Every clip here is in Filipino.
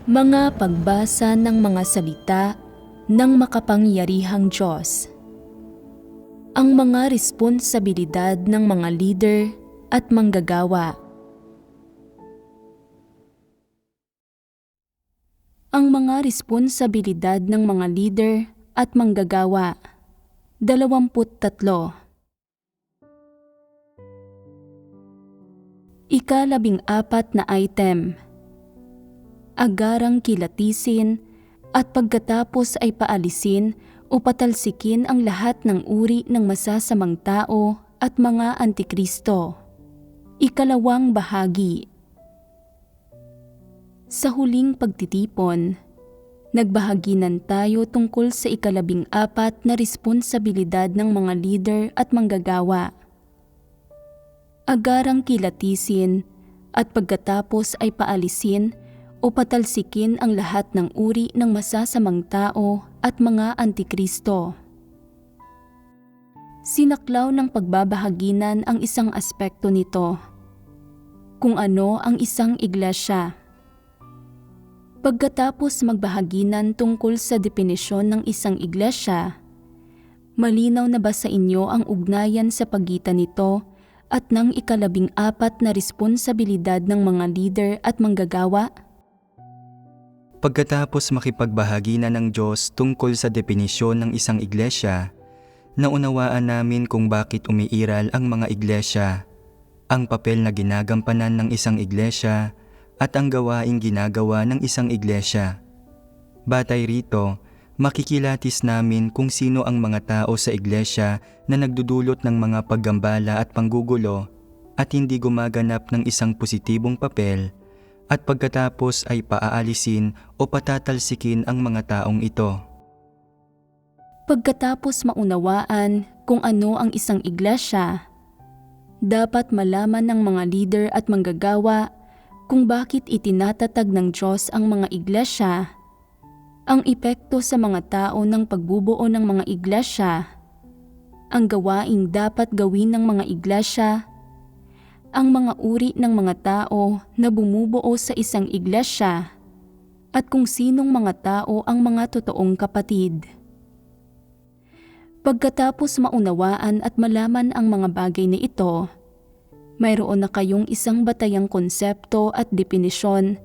Mga pagbasa ng mga salita ng makapangyarihang Diyos. Ang mga responsibilidad ng mga leader at manggagawa. Ang mga responsibilidad ng mga leader at manggagawa. 23. Ika-14 na item. Agarang kilatisin at pagkatapos ay paalisin o patalsikin ang lahat ng uri ng masasamang tao at mga antikristo. Ikalawang bahagi. Sa huling pagtitipon, nagbahaginan tayo tungkol sa ika-14 na responsibilidad ng mga leader at manggagawa. Agarang kilatisin at pagkatapos ay paalisin o patalsikin ang lahat ng uri ng masasamang tao at mga antikristo. Sinaklaw ng pagbabahaginan ang isang aspekto nito, kung ano ang isang iglesia. Pagkatapos magbahaginan tungkol sa definisyon ng isang iglesia, malinaw na ba sa inyo ang ugnayan sa pagitan nito at ng ika-14 na responsibilidad ng mga leader at manggagawa? Pagkatapos makipagbahaginan ng Diyos tungkol sa definisyon ng isang iglesia, naunawaan namin kung bakit umiiral ang mga iglesia, ang papel na ginagampanan ng isang iglesia, at ang gawaing ginagawa ng isang iglesia. Batay rito, makikilatis namin kung sino ang mga tao sa iglesia na nagdudulot ng mga paggambala at panggugulo at hindi gumaganap ng isang positibong papel, at pagkatapos ay paaalisin o patatalsikin ang mga taong ito. Pagkatapos maunawaan kung ano ang isang iglesia, dapat malaman ng mga leader at manggagawa kung bakit itinatatag ng Diyos ang mga iglesia, ang epekto sa mga tao ng pagbubuo ng mga iglesia, ang gawaing dapat gawin ng mga iglesia, ang mga uri ng mga tao na bumubuo sa isang iglesia, at kung sinong mga tao ang mga totoong kapatid. Pagkatapos maunawaan at malaman ang mga bagay na ito, mayroon na kayong isang batayang konsepto at definisyon,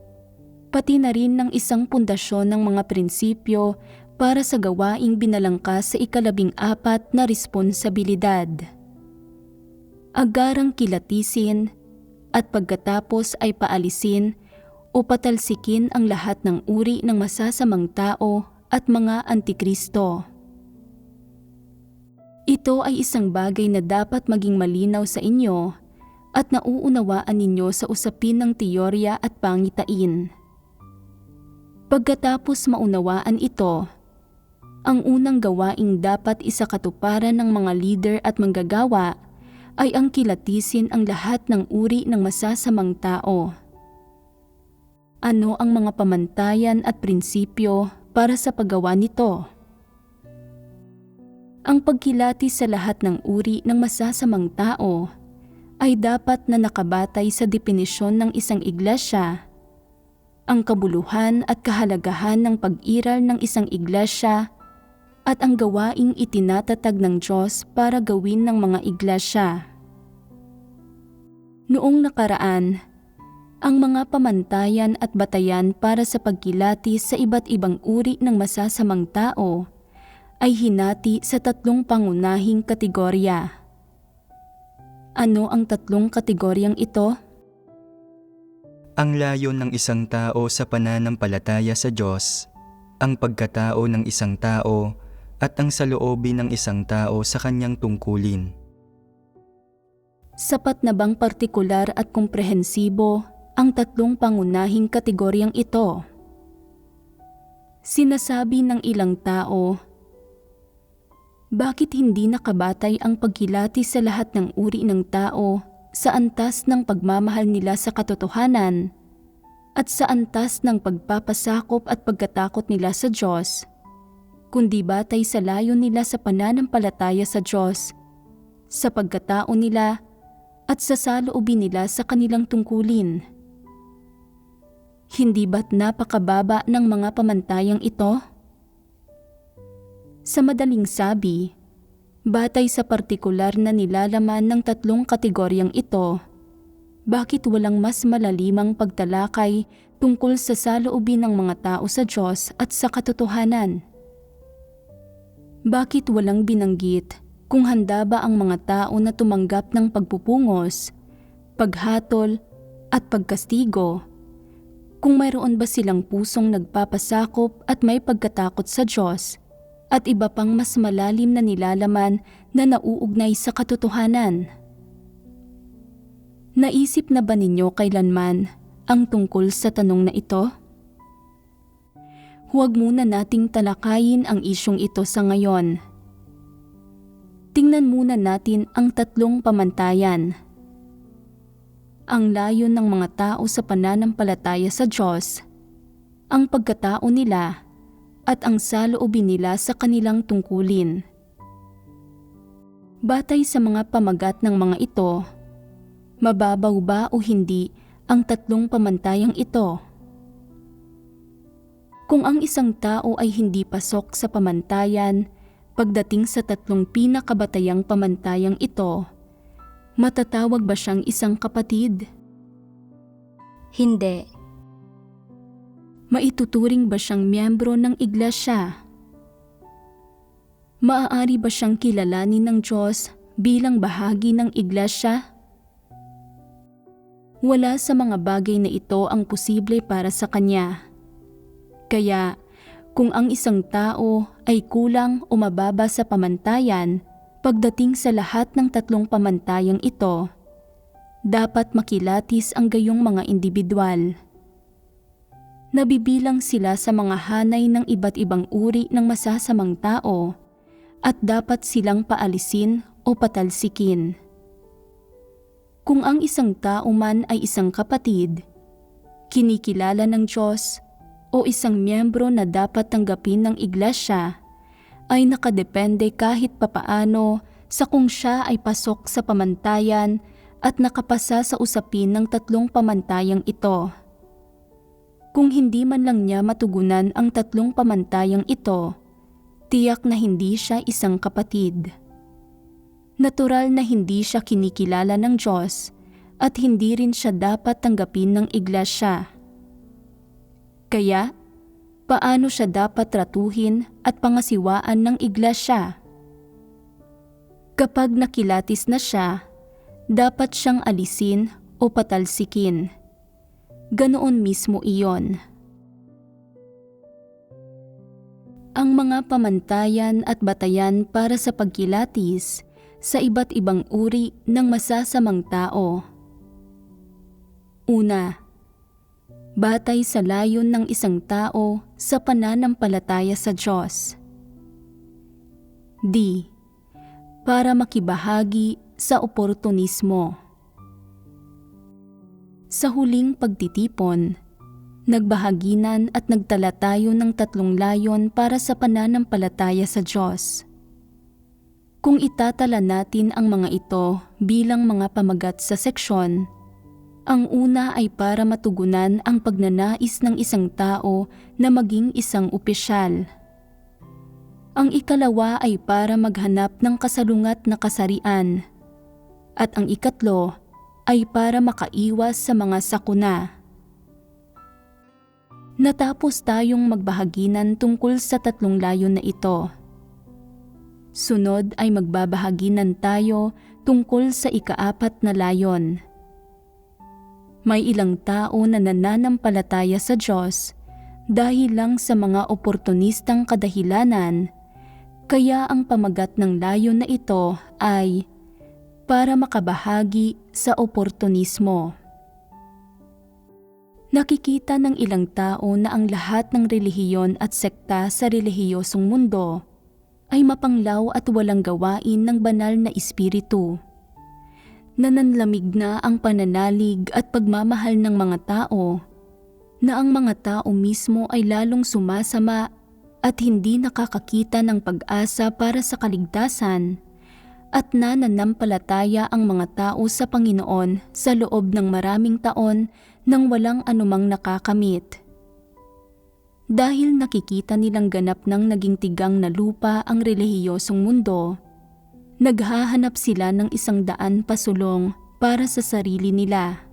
pati na rin ng isang pundasyon ng mga prinsipyo para sa gawaing binalangkas sa ika-14 na responsibilidad. Agarang kilatisin at pagkatapos ay paalisin o patalsikin ang lahat ng uri ng masasamang tao at mga antikristo. Ito ay isang bagay na dapat maging malinaw sa inyo at nauunawaan ninyo sa usapin ng teorya at pangitain. Pagkatapos maunawaan ito, ang unang gawaing dapat isakatuparan ng mga leader at manggagawa ay ang kilatisin ang lahat ng uri ng masasamang tao. Ano ang mga pamantayan at prinsipyo para sa paggawa nito? Ang pagkilatis sa lahat ng uri ng masasamang tao ay dapat na nakabatay sa definisyon ng isang iglesia, ang kabuluhan at kahalagahan ng pag-iral ng isang iglesia, at ang gawaing itinatatag ng Diyos para gawin ng mga iglesia. Noong nakaraan, ang mga pamantayan at batayan para sa pagkilatis sa iba't ibang uri ng masasamang tao ay hinati sa 3 pangunahing kategorya. Ano ang 3 kategoryang ito? Ang layon ng isang tao sa pananampalataya sa Diyos, ang pagkatao ng isang tao, at ang saloobin ng isang tao sa kanyang tungkulin. Sapat na bang partikular at komprehensibo ang 3 pangunahing kategoryang ito? Sinasabi ng ilang tao, bakit hindi nakabatay ang pagkilatis sa lahat ng uri ng tao sa antas ng pagmamahal nila sa katotohanan at sa antas ng pagpapasakop at pagkatakot nila sa Diyos, kundi batay sa layon nila sa pananampalataya sa Diyos, sa pagkatao nila at sa saloobin nila sa kanilang tungkulin? Hindi ba't napakababa ng mga pamantayang ito? Sa madaling sabi, batay sa partikular na nilalaman ng tatlong kategoryang ito, bakit walang mas malalimang pagtalakay tungkol sa saloobin ng mga tao sa Diyos at sa katotohanan? Bakit walang binanggit kung handa ba ang mga tao na tumanggap ng pagpupungos, paghatol at pagkastigo? Kung mayroon ba silang pusong nagpapasakop at may pagkatakot sa Diyos at iba pang mas malalim na nilalaman na nauugnay sa katotohanan? Naisip na ba ninyo kailanman ang tungkol sa tanong na ito? Huwag muna nating talakayin ang isyong ito sa ngayon. Tingnan muna natin ang tatlong pamantayan. Ang layon ng mga tao sa pananampalataya sa Diyos, ang pagkatao nila, at ang saloobin nila sa kanilang tungkulin. Batay sa mga pamagat ng mga ito, mababaw ba o hindi ang tatlong pamantayang ito? Kung ang isang tao ay hindi pasok sa pamantayan pagdating sa tatlong pinakabatayang pamantayang ito, matatawag ba siyang isang kapatid? Hindi. Maituturing ba siyang miyembro ng iglesia? Maaari ba siyang kilalanin ng Diyos bilang bahagi ng iglesia? Wala sa mga bagay na ito ang posible para sa kanya. Kaya, kung ang isang tao ay kulang o mababa sa pamantayan pagdating sa lahat ng tatlong pamantayang ito, dapat makilatis ang gayong mga individual. Nabibilang sila sa mga hanay ng iba't ibang uri ng masasamang tao at dapat silang paalisin o patalsikin. Kung ang isang tao man ay isang kapatid, kinikilala ng Diyos o isang miyembro na dapat tanggapin ng iglesia, ay nakadepende kahit papaano sa kung siya ay pasok sa pamantayan at nakapasa sa usapin ng tatlong pamantayang ito. Kung hindi man lang niya matugunan ang tatlong pamantayang ito, tiyak na hindi siya isang kapatid. Natural na hindi siya kinikilala ng Diyos at hindi rin siya dapat tanggapin ng iglesia. Kaya, paano siya dapat tratuhin at pangasiwaan ng iglesia? Kapag nakilatis na siya, dapat siyang alisin o patalsikin. Ganoon mismo iyon. Ang mga pamantayan at batayan para sa pagkilatis sa iba't ibang uri ng masasamang tao. Una, batay sa layon ng isang tao sa pananampalataya sa Diyos. D. Para makibahagi sa oportunismo. Sa huling pagtitipon, nagbahaginan at nagtala tayo ng tatlong layon para sa pananampalataya sa Diyos. Kung itatala natin ang mga ito bilang mga pamagat sa seksyon, ang una ay para matugunan ang pagnanais ng isang tao na maging isang opisyal. Ang ikalawa ay para maghanap ng kasalungat na kasarian. At ang ikatlo ay para makaiwas sa mga sakuna. Natapos tayong magbahaginan tungkol sa tatlong layon na ito. Sunod ay magbabahaginan tayo tungkol sa ikaapat na layon. May ilang tao na nananampalataya sa Diyos dahil lang sa mga oportunistang kadahilanan, kaya ang pamagat ng layon na ito ay para makabahagi sa oportunismo. Nakikita ng ilang tao na ang lahat ng relihiyon at sekta sa relihiyosong mundo ay mapanglaw at walang gawain ng banal na espiritu. Nananlamig na ang pananalig at pagmamahal ng mga tao, na ang mga tao mismo ay lalong sumasama at hindi nakakakita ng pag-asa para sa kaligtasan, at nananampalataya ang mga tao sa Panginoon sa loob ng maraming taon nang walang anumang nakakamit. Dahil nakikita nilang ganap ng naging tigang na lupa ang relihiyosong mundo, naghahanap sila ng 100 pasulong para sa sarili nila.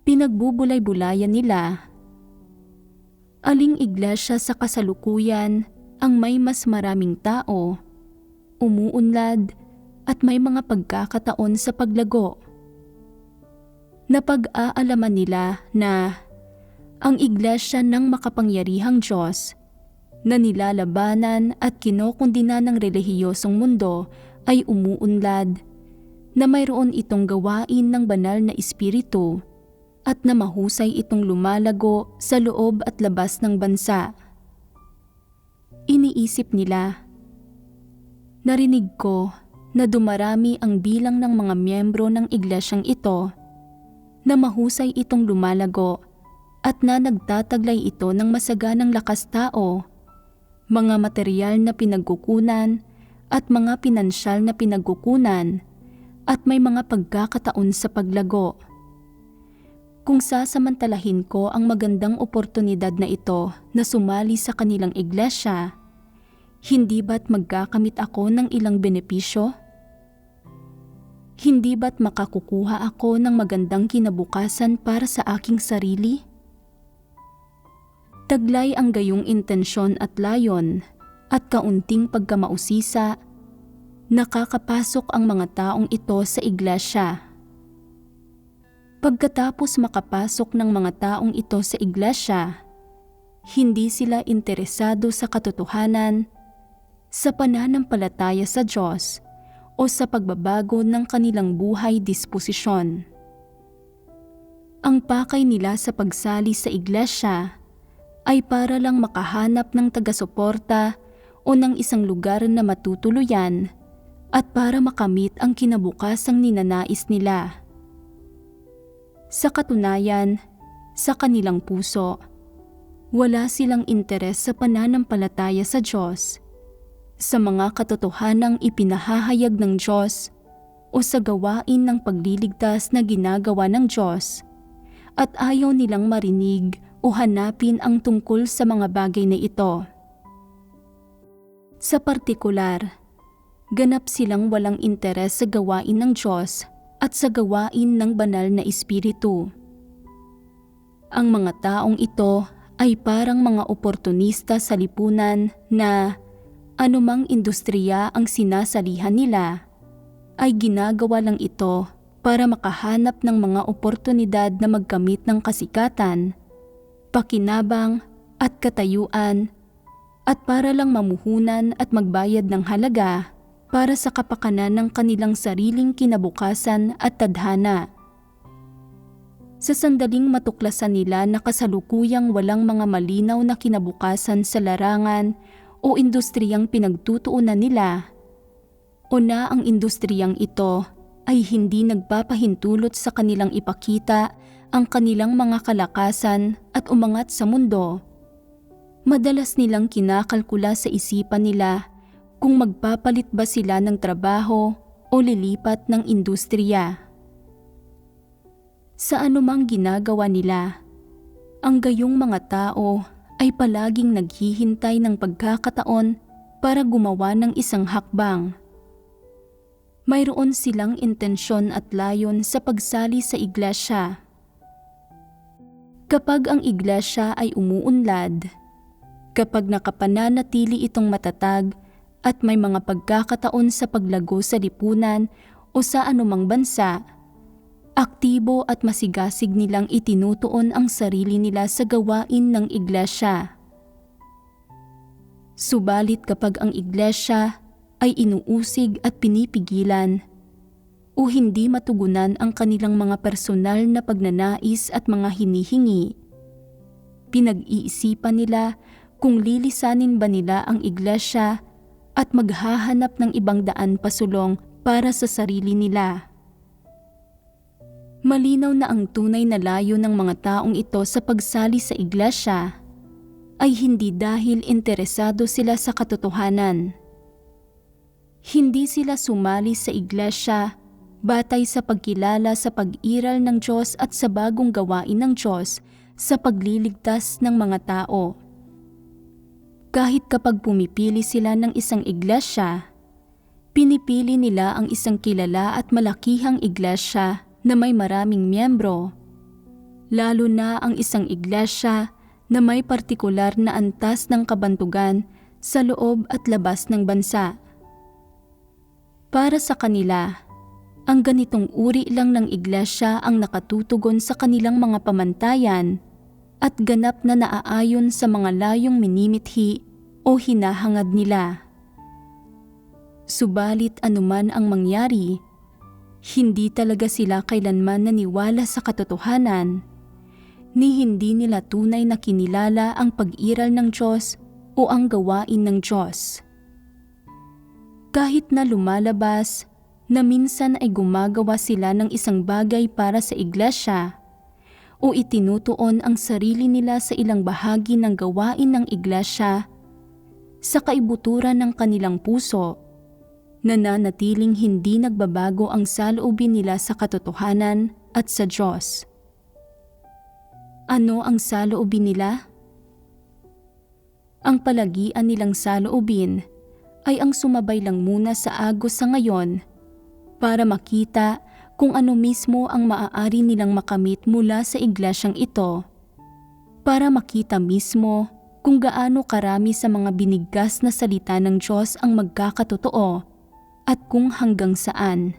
Pinagbubulay-bulayan nila. Aling iglesia sa kasalukuyan ang may mas maraming tao, umuunlad at may mga pagkakataon sa paglago? Napag-aalaman nila na ang iglesia ng makapangyarihang Diyos na nilalabanan at kinokondina ng relihiyosong mundo ay umuunlad, na mayroon itong gawain ng banal na espiritu at na mahusay itong lumalago sa loob at labas ng bansa. Iniisip nila, narinig ko na dumarami ang bilang ng mga miyembro ng iglesyang ito, na mahusay itong lumalago at na nagtataglay ito ng masaganang lakas tao, mga materyal na pinagkukunan at mga pinansyal na pinagkukunan, at may mga pagkakataon sa paglago. Kung sasamantalahin ko ang magandang oportunidad na ito na sumali sa kanilang iglesia, hindi ba't magkakamit ako ng ilang benepisyo? Hindi ba't makakukuha ako ng magandang kinabukasan para sa aking sarili? Taglay ang gayong intensyon at layon, at kaunting pagkamausisa, nakakapasok ang mga taong ito sa iglesia. Pagkatapos makapasok ng mga taong ito sa iglesia, hindi sila interesado sa katotohanan, sa pananampalataya sa Diyos, o sa pagbabago ng kanilang buhay disposisyon. Ang pakay nila sa pagsali sa iglesia ay para lang makahanap ng taga-suporta o ng isang lugar na matutuluyan at para makamit ang kinabukasang ninanais nila. Sa katunayan, sa kanilang puso, wala silang interes sa pananampalataya sa Diyos, sa mga katotohanang ipinahahayag ng Diyos o sa gawain ng pagliligtas na ginagawa ng Diyos, at ayaw nilang marinig o hanapin ang tungkol sa mga bagay na ito. Sa partikular, ganap silang walang interes sa gawain ng Diyos at sa gawain ng banal na espiritu. Ang mga taong ito ay parang mga oportunista sa lipunan na anumang industriya ang sinasalihan nila, ay ginagawa lang ito para makahanap ng mga oportunidad na magkamit ng kasikatan, pakinabang at katayuan, at para lang mamuhunan at magbayad ng halaga para sa kapakanan ng kanilang sariling kinabukasan at tadhana. Sa sandaling matuklasan nila na kasalukuyang walang mga malinaw na kinabukasan sa larangan o industriyang pinagtutuunan nila, o na ang industriyang ito ay hindi nagpapahintulot sa kanilang ipakita ang kanilang mga kalakasan at umangat sa mundo, madalas nilang kinakalkula sa isipan nila kung magpapalit ba sila ng trabaho o lilipat ng industriya. Sa anumang ginagawa nila, ang gayong mga tao ay palaging naghihintay ng pagkakataon para gumawa ng isang hakbang. Mayroon silang intensyon at layon sa pagsali sa iglesia. Kapag ang iglesia ay umuunlad, kapag nakapananatili itong matatag at may mga pagkakataon sa paglago sa lipunan o sa anumang bansa, aktibo at masigasig nilang itinutuon ang sarili nila sa gawain ng iglesia. Subalit kapag ang iglesia ay inuusig at pinipigilan o hindi matugunan ang kanilang mga personal na pagnanais at mga hinihingi, pinag-iisipan nila kung lilisanin ba nila ang iglesia at maghahanap ng ibang daan pasulong para sa sarili nila. Malinaw na ang tunay na layo ng mga taong ito sa pagsali sa iglesia ay hindi dahil interesado sila sa katotohanan. Hindi sila sumali sa iglesia batay sa pagkilala sa pag-iral ng Diyos at sa bagong gawain ng Diyos sa pagliligtas ng mga tao. Kahit kapag pumipili sila ng isang iglesia, pinipili nila ang isang kilala at malakihang iglesia na may maraming miyembro, lalo na ang isang iglesia na may partikular na antas ng kabantugan sa loob at labas ng bansa. Para sa kanila, ang ganitong uri lang ng iglesia ang nakatutugon sa kanilang mga pamantayan at ganap na naaayon sa mga layong minimithi o hinahangad nila. Subalit anuman ang mangyari, hindi talaga sila kailanman naniwala sa katotohanan, ni hindi nila tunay na kinilala ang pag-iral ng Diyos o ang gawain ng Diyos. Kahit na lumalabas na minsan ay gumagawa sila ng isang bagay para sa iglesia o itinutuon ang sarili nila sa ilang bahagi ng gawain ng iglesia, sa kaibuturan ng kanilang puso, nananatiling hindi nagbabago ang saloobin nila sa katotohanan at sa Diyos. Ano ang saloobin nila? Ang palagian nilang saloobin ay ang sumabay lang muna sa agos sa ngayon para makita kung ano mismo ang maaari nilang makamit mula sa iglesyang ito, para makita mismo kung gaano karami sa mga binigkas na salita ng Diyos ang magkakatotoo at kung hanggang saan.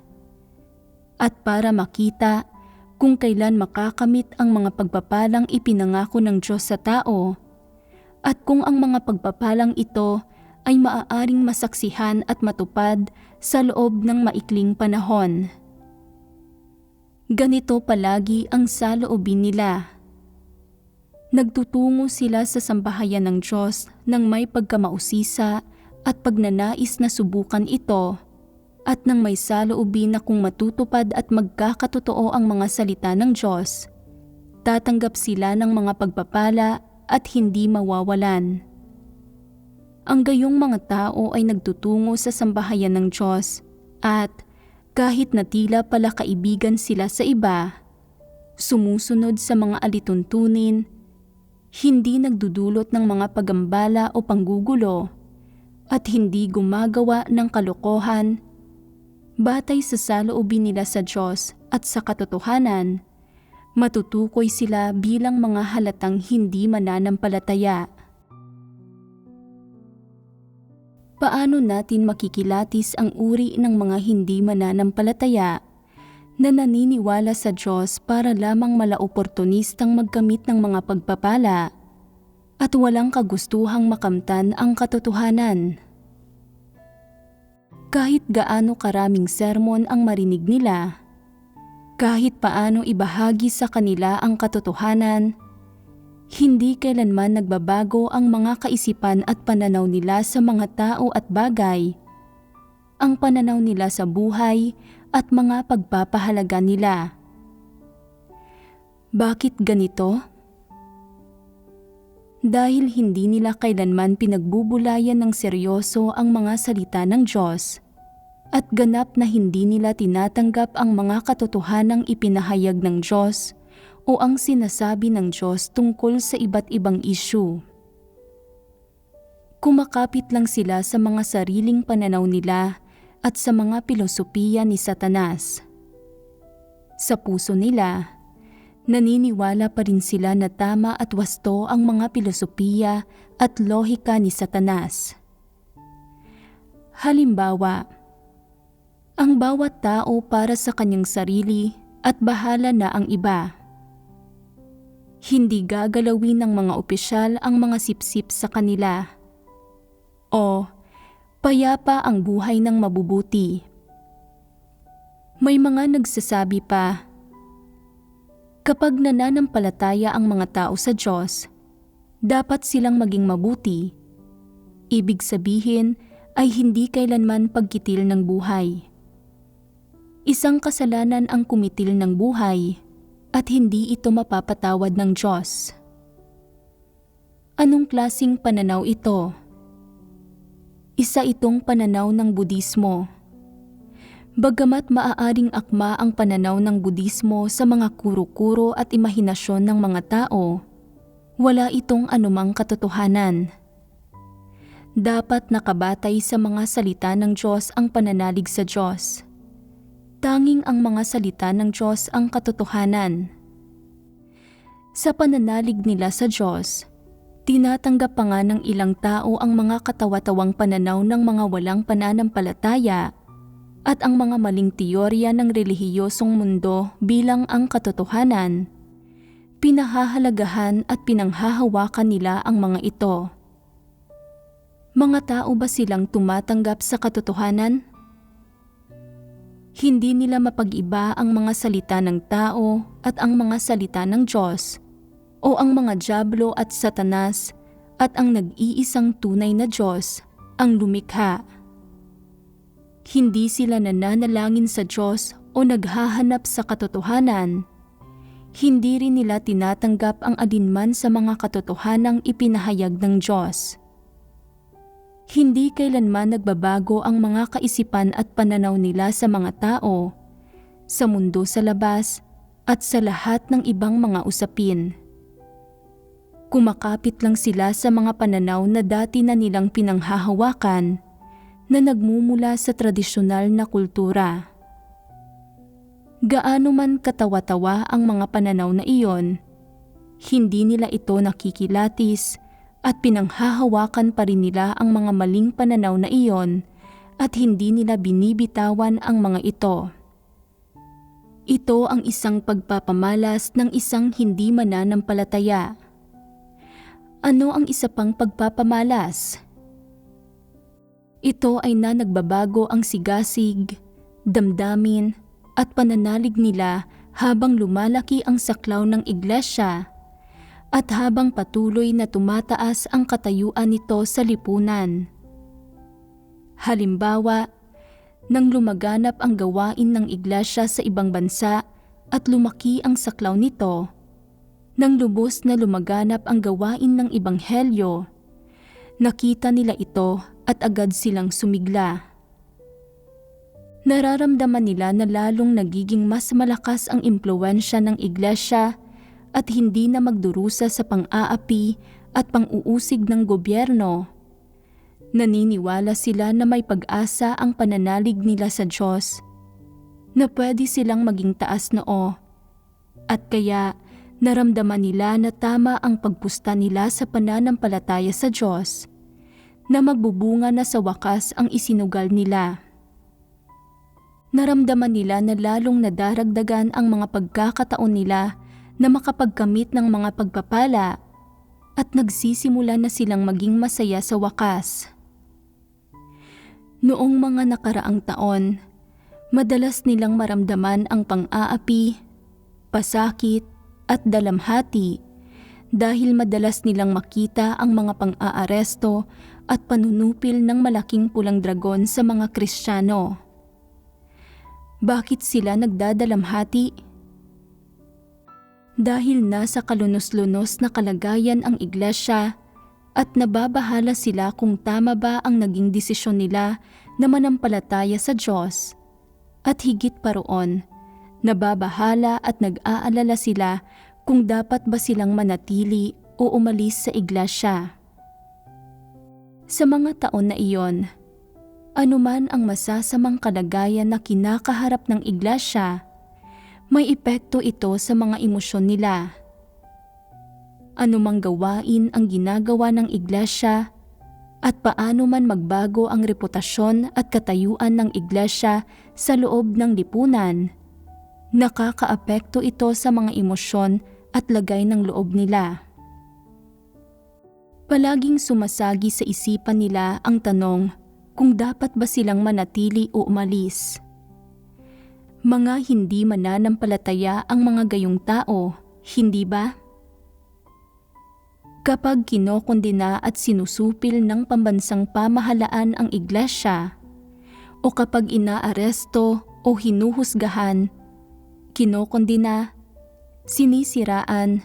At para makita kung kailan makakamit ang mga pagpapalang ipinangako ng Diyos sa tao at kung ang mga pagpapalang ito ay maaaring masaksihan at matupad sa loob ng maikling panahon. Ganito palagi ang saloobin nila. Nagtutungo sila sa sambahayan ng Diyos nang may pagkamausisa at pagnanais na subukan ito, at nang may saloobin na kung matutupad at magkakatotoo ang mga salita ng Diyos, tatanggap sila ng mga pagpapala at hindi mawawalan. Ang gayong mga tao ay nagtutungo sa sambahayan ng Diyos at kahit na tila pala kaibigan sila sa iba, sumusunod sa mga alituntunin, hindi nagdudulot ng mga pagambala o panggugulo, at hindi gumagawa ng kalokohan, batay sa saloobin nila sa Diyos at sa katotohanan, matutukoy sila bilang mga halatang hindi mananampalataya. Paano natin makikilatis ang uri ng mga hindi mananampalataya na naniniwala sa Diyos para lamang malaoportunistang magkamit ng mga pagpapala at walang kagustuhang makamtan ang katotohanan? Kahit gaano karaming sermon ang marinig nila, kahit paano ibahagi sa kanila ang katotohanan, hindi kailanman nagbabago ang mga kaisipan at pananaw nila sa mga tao at bagay, ang pananaw nila sa buhay at mga pagpapahalaga nila. Bakit ganito? Dahil hindi nila kailanman pinagbubulayan ng seryoso ang mga salita ng Diyos at ganap na hindi nila tinatanggap ang mga katotohanang ipinahayag ng Diyos o ang sinasabi ng Diyos tungkol sa iba't ibang issue. Kumakapit lang sila sa mga sariling pananaw nila at sa mga pilosopiya ni Satanas. Sa puso nila, naniniwala pa rin sila na tama at wasto ang mga pilosopiya at lohika ni Satanas. Halimbawa, ang bawat tao para sa kanyang sarili at bahala na ang iba. Hindi gagalawin ng mga opisyal ang mga sipsip sa kanila. O, payapa ang buhay ng mabubuti. May mga nagsasabi pa, kapag nananampalataya ang mga tao sa Diyos, dapat silang maging mabuti. Ibig sabihin ay hindi kailanman pagkitil ng buhay. Isang kasalanan ang kumitil ng buhay at hindi ito mapapatawad ng Diyos. Anong klasing pananaw ito? Isa itong pananaw ng Budismo. Bagamat maaaring akma ang pananaw ng Budismo sa mga kuro-kuro at imahinasyon ng mga tao, wala itong anumang katotohanan. Dapat nakabatay sa mga salita ng Diyos ang pananalig sa Diyos. Tanging ang mga salita ng Diyos ang katotohanan. Sa pananalig nila sa Diyos, tinatanggap pa nga ng ilang tao ang mga katawa-tawang pananaw ng mga walang pananampalataya at ang mga maling teorya ng relihiyosong mundo bilang ang katotohanan. Pinahahalagahan at pinanghahawakan nila ang mga ito. Mga tao ba silang tumatanggap sa katotohanan? Hindi nila mapag-iba ang mga salita ng tao at ang mga salita ng Diyos, o ang mga dyablo at Satanas at ang nag-iisang tunay na Diyos, ang lumikha. Hindi sila nananalangin sa Diyos o naghahanap sa katotohanan. Hindi rin nila tinatanggap ang alinman sa mga katotohanang ipinahayag ng Diyos. Hindi kailanman nagbabago ang mga kaisipan at pananaw nila sa mga tao, sa mundo sa labas, at sa lahat ng ibang mga usapin. Kumakapit lang sila sa mga pananaw na dati na nilang pinanghahawakan, na nagmumula sa tradisyonal na kultura. Gaano man katawa-tawa ang mga pananaw na iyon, hindi nila ito nakikilatis at pinanghahawakan pa rin nila ang mga maling pananaw na iyon at hindi nila binibitawan ang mga ito. Ito ang isang pagpapamalas ng isang hindi mananampalataya. Ano ang isa pang pagpapamalas? Ito ay na nagbabago ang sigasig, damdamin at pananalig nila habang lumalaki ang saklaw ng iglesia at habang patuloy na tumataas ang katayuan nito sa lipunan. Halimbawa, nang lumaganap ang gawain ng iglesia sa ibang bansa at lumaki ang saklaw nito, nang lubos na lumaganap ang gawain ng ebanghelyo, nakita nila ito at agad silang sumigla. Nararamdaman nila na lalong nagiging mas malakas ang impluwensya ng iglesia at hindi na magdurusa sa pang-aapi at pang-uusig ng gobyerno. Naniniwala sila na may pag-asa ang pananalig nila sa Diyos, na pwede silang maging taas noo, at kaya naramdaman nila na tama ang pagpusta nila sa pananampalataya sa Diyos, na magbubunga na sa wakas ang isinugal nila. Naramdaman nila na lalong nadaragdagan ang mga pagkakataon nila na makapagkamit ng mga pagpapala at nagsisimula na silang maging masaya sa wakas. Noong mga nakaraang taon, madalas nilang maramdaman ang pang-aapi, pasakit at dalamhati dahil madalas nilang makita ang mga pang-aaresto at panunupil ng malaking pulang dragon sa mga Kristiyano. Bakit sila nagdadalamhati? Dahil nasa kalunos-lunos na kalagayan ang iglesia at nababahala sila kung tama ba ang naging desisyon nila na manampalataya sa Diyos. At higit pa roon, nababahala at nag-aalala sila kung dapat ba silang manatili o umalis sa iglesia. Sa mga taon na iyon, anuman ang masasamang kalagayan na kinakaharap ng iglesia, may epekto ito sa mga emosyon nila. Anumang gawain ang ginagawa ng iglesia at paano man magbago ang reputasyon at katayuan ng iglesia sa loob ng lipunan, nakakaapekto ito sa mga emosyon at lagay ng loob nila. Palaging sumasagi sa isipan nila ang tanong kung dapat ba silang manatili o umalis. Mga hindi mananampalataya ang mga gayong tao, hindi ba? Kapag kinokondena at sinusupil ng pambansang pamahalaan ang iglesia, o kapag inaaresto o hinuhusgahan, kinokondena, sinisiraan,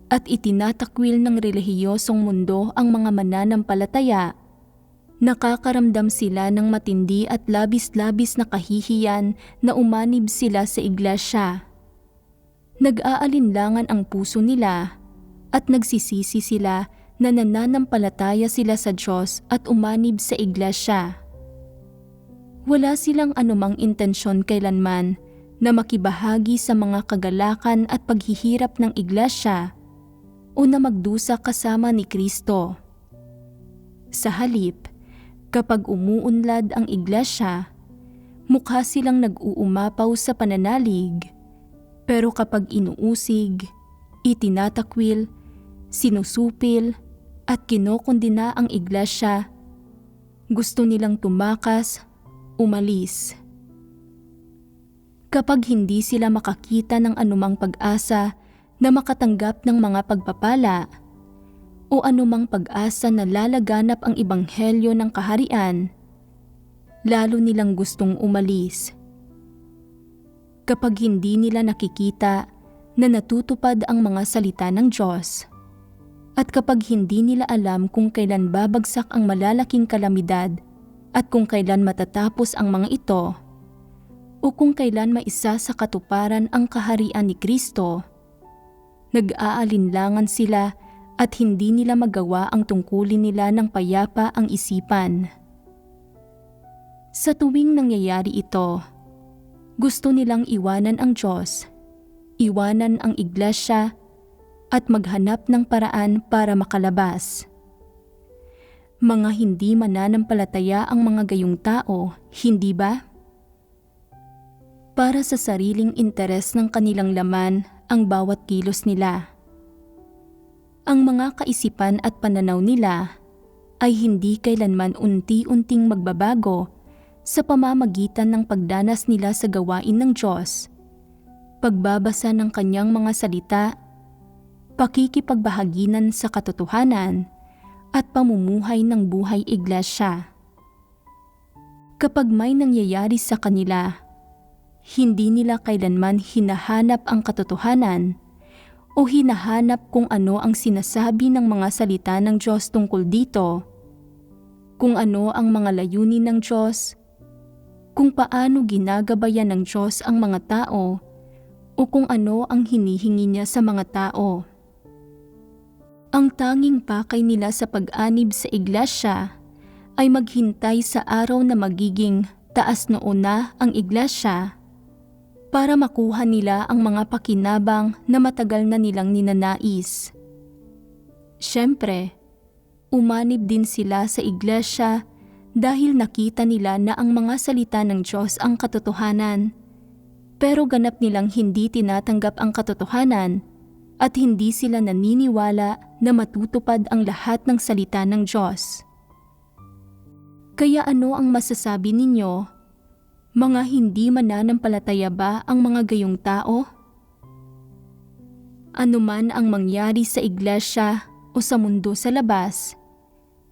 at itinatakwil ng relihiyosong mundo ang mga mananampalataya, Nakakaramdam sila ng matindi at labis-labis na kahihiyan na umanib sila sa iglesia. Nag-aalinlangan ang puso nila at nagsisisi sila na nananampalataya sila sa Diyos at umanib sa iglesia. Wala silang anumang intensyon kailanman na makibahagi sa mga kagalakan at paghihirap ng iglesia o na magdusa kasama ni Kristo. Sa halip, kapag umuunlad ang iglesia, mukha silang nag-uumapaw sa pananalig, pero kapag inuusig, itinatakwil, sinusupil at kinokondena ang iglesia, gusto nilang tumakas, umalis. Kapag hindi sila makakita ng anumang pag-asa na makatanggap ng mga pagpapala o anumang pag-asa na lalaganap ang ebanghelyo ng kaharian, lalo nilang gustong umalis. Kapag hindi nila nakikita na natutupad ang mga salita ng Diyos, at kapag hindi nila alam kung kailan babagsak ang malalaking kalamidad at kung kailan matatapos ang mga ito, o kung kailan maisa sa katuparan ang kaharian ni Kristo, nag-aalinlangan sila at hindi nila magawa ang tungkulin nila ng payapa ang isipan. Sa tuwing nangyayari ito, gusto nilang iwanan ang Diyos, iwanan ang iglesia, at maghanap ng paraan para makalabas. Mga hindi mananampalataya ang mga gayong tao, hindi ba? Para sa sariling interes ng kanilang laman ang bawat kilos nila. Ang mga kaisipan at pananaw nila ay hindi kailanman unti-unting magbabago sa pamamagitan ng pagdanas nila sa gawain ng Diyos, pagbabasa ng kanyang mga salita, pakikipagbahaginan sa katotohanan, at pamumuhay ng buhay iglesia. Kapag may nangyayari sa kanila, hindi nila kailanman hinahanap ang katotohanan o hinahanap kung ano ang sinasabi ng mga salita ng Diyos tungkol dito, kung ano ang mga layunin ng Diyos, kung paano ginagabayan ng Diyos ang mga tao, o kung ano ang hinihingi niya sa mga tao. Ang tanging pakay nila sa pag-anib sa iglesia ay maghintay sa araw na magiging taas noo na ang iglesia para makuha nila ang mga pakinabang na matagal na nilang ninanais. Siyempre, umanib din sila sa iglesia dahil nakita nila na ang mga salita ng Diyos ang katotohanan, pero ganap nilang hindi tinatanggap ang katotohanan at hindi sila naniniwala na matutupad ang lahat ng salita ng Diyos. Kaya ano ang masasabi ninyo? Mga hindi mananampalataya ba ang mga gayong tao? Ano man ang mangyari sa iglesia o sa mundo sa labas,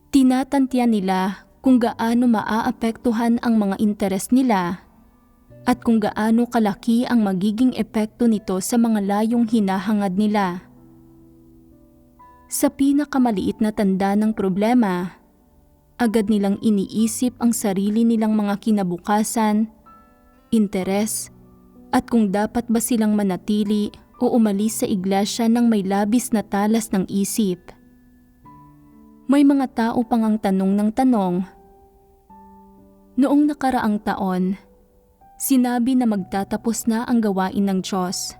tinatantya nila kung gaano maaapektuhan ang mga interes nila at kung gaano kalaki ang magiging epekto nito sa mga layong hinahangad nila. Sa pinakamaliit na tanda ng problema, agad nilang iniisip ang sarili nilang mga kinabukasan, interes, at kung dapat ba silang manatili o umalis sa iglesia ng may labis na talas ng isip. May mga tao pang ang tanong ng tanong. Noong nakaraang taon, sinabi na magtatapos na ang gawain ng Diyos.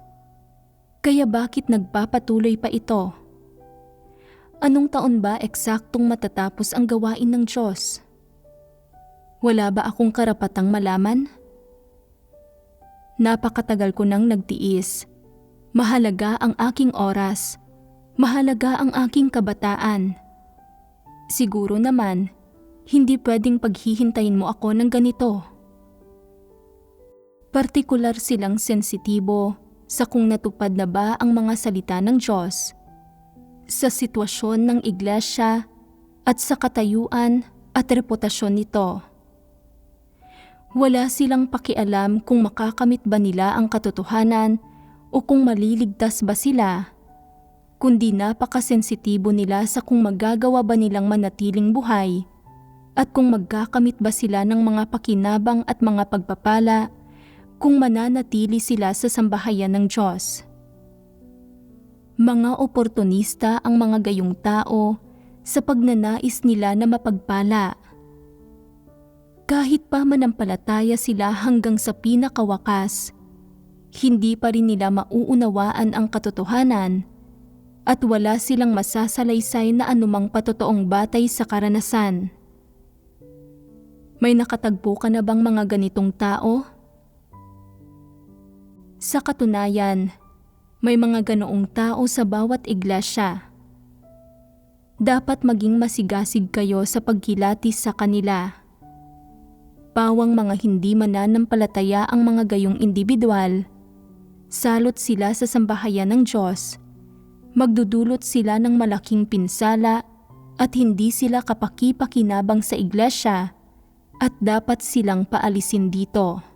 Kaya bakit nagpapatuloy pa ito? Anong taon ba eksaktong matatapos ang gawain ng Diyos? Wala ba akong karapatang malaman? Napakatagal ko nang nagtiis. Mahalaga ang aking oras. Mahalaga ang aking kabataan. Siguro naman, hindi pwedeng paghihintayin mo ako ng ganito. Partikular silang sensitibo sa kung natupad na ba ang mga salita ng Diyos, sa sitwasyon ng iglesia at sa katayuan at reputasyon nito. Wala silang pakialam kung makakamit ba nila ang katotohanan o kung maliligtas ba sila, kundi napakasensitibo nila sa kung magagawa ba nilang manatiling buhay at kung magkakamit ba sila ng mga pakinabang at mga pagpapala kung mananatili sila sa sambahayan ng Diyos. Mga oportunista ang mga gayong tao sa pagnanais nila na mapagpala. Kahit pa manampalataya sila hanggang sa pinakawakas, hindi pa rin nila mauunawaan ang katotohanan at wala silang masasalaysay na anumang patotoong batay sa karanasan. May nakatagpo ka na bang mga ganitong tao? Sa katunayan, may mga ganoong tao sa bawat iglesia. Dapat maging masigasig kayo sa pagkilatis sa kanila. Pawang mga hindi mananampalataya ang mga gayong individual, salot sila sa sambahayan ng Diyos, magdudulot sila ng malaking pinsala at hindi sila kapaki-pakinabang sa iglesia at dapat silang paalisin dito.